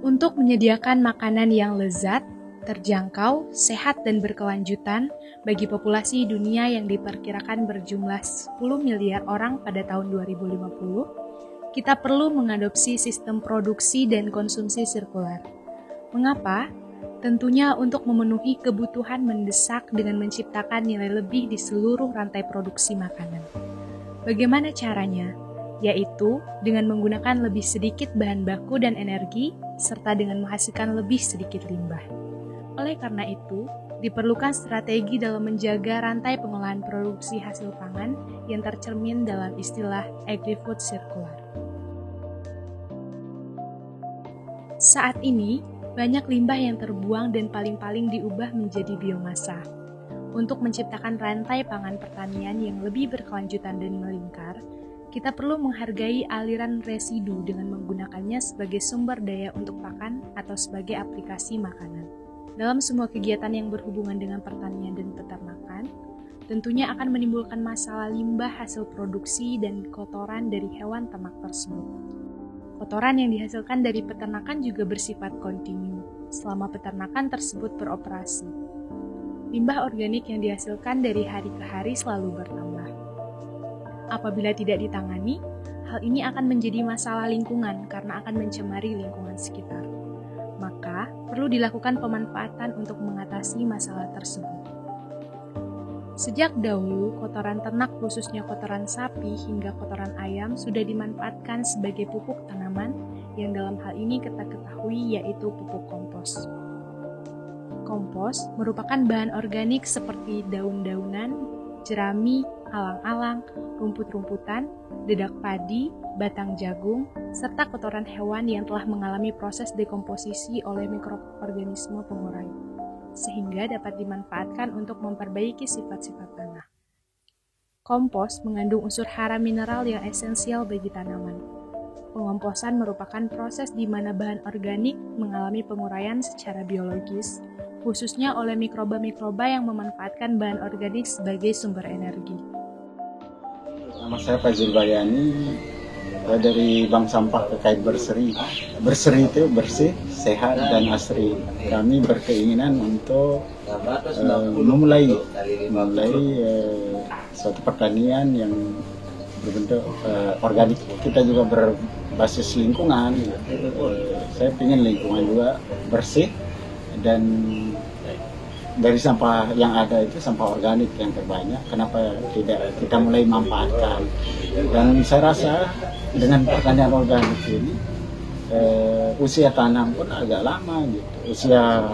Untuk menyediakan makanan yang lezat, terjangkau, sehat, dan berkelanjutan bagi populasi dunia yang diperkirakan berjumlah 10 miliar orang pada tahun 2050, kita perlu mengadopsi sistem produksi dan konsumsi sirkular. Mengapa? Tentunya untuk memenuhi kebutuhan mendesak dengan menciptakan nilai lebih di seluruh rantai produksi makanan. Bagaimana caranya? Yaitu dengan menggunakan lebih sedikit bahan baku dan energi, serta dengan menghasilkan lebih sedikit limbah. Oleh karena itu, diperlukan strategi dalam menjaga rantai pengolahan produksi hasil pangan yang tercermin dalam istilah agri-food circular. Saat ini, banyak limbah yang terbuang dan paling-paling diubah menjadi biomasa. Untuk menciptakan rantai pangan pertanian yang lebih berkelanjutan dan melingkar, kita perlu menghargai aliran residu dengan menggunakannya sebagai sumber daya untuk pakan atau sebagai aplikasi makanan. Dalam semua kegiatan yang berhubungan dengan pertanian dan peternakan, tentunya akan menimbulkan masalah limbah hasil produksi dan kotoran dari hewan ternak tersebut. Kotoran yang dihasilkan dari peternakan juga bersifat kontinu selama peternakan tersebut beroperasi. Limbah organik yang dihasilkan dari hari ke hari selalu bertambah. Apabila tidak ditangani, hal ini akan menjadi masalah lingkungan karena akan mencemari lingkungan sekitar. Maka, perlu dilakukan pemanfaatan untuk mengatasi masalah tersebut. Sejak dahulu, kotoran ternak khususnya kotoran sapi hingga kotoran ayam sudah dimanfaatkan sebagai pupuk tanaman yang dalam hal ini kita ketahui yaitu pupuk kompos. Kompos merupakan bahan organik seperti daun-daunan, jerami, alang-alang, rumput-rumputan, dedak padi, batang jagung, serta kotoran hewan yang telah mengalami proses dekomposisi oleh mikroorganisme pengurai, sehingga dapat dimanfaatkan untuk memperbaiki sifat-sifat tanah. Kompos mengandung unsur hara mineral yang esensial bagi tanaman. Pengomposan merupakan proses di mana bahan organik mengalami penguraian secara biologis, khususnya oleh mikroba-mikroba yang memanfaatkan bahan organik sebagai sumber energi. Nama saya Fazil Bayani, dari Bank Sampah Terkait Berseri. Berseri itu bersih, sehat, dan asri. Kami berkeinginan untuk memulai suatu pertanian yang berbentuk organik. Kita juga berbasis lingkungan. Saya ingin lingkungan juga bersih dan dari sampah yang ada itu sampah organik yang terbanyak. Kenapa tidak kita mulai manfaatkan? Dan saya rasa dengan pertanian organik ini usia tanam pun agak lama gitu. Usia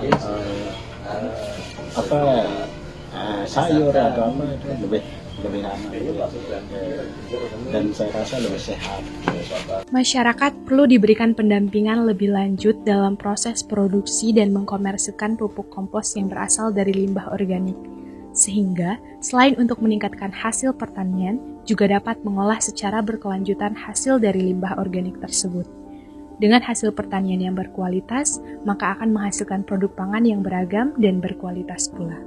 sayur atau apa itu lebih lama dan saya rasa lebih sehat. Masyarakat perlu diberikan pendampingan lebih lanjut dalam proses produksi dan mengkomersilkan pupuk kompos yang berasal dari limbah organik, sehingga selain untuk meningkatkan hasil pertanian, juga dapat mengolah secara berkelanjutan hasil dari limbah organik tersebut. Dengan hasil pertanian yang berkualitas, maka akan menghasilkan produk pangan yang beragam dan berkualitas pula.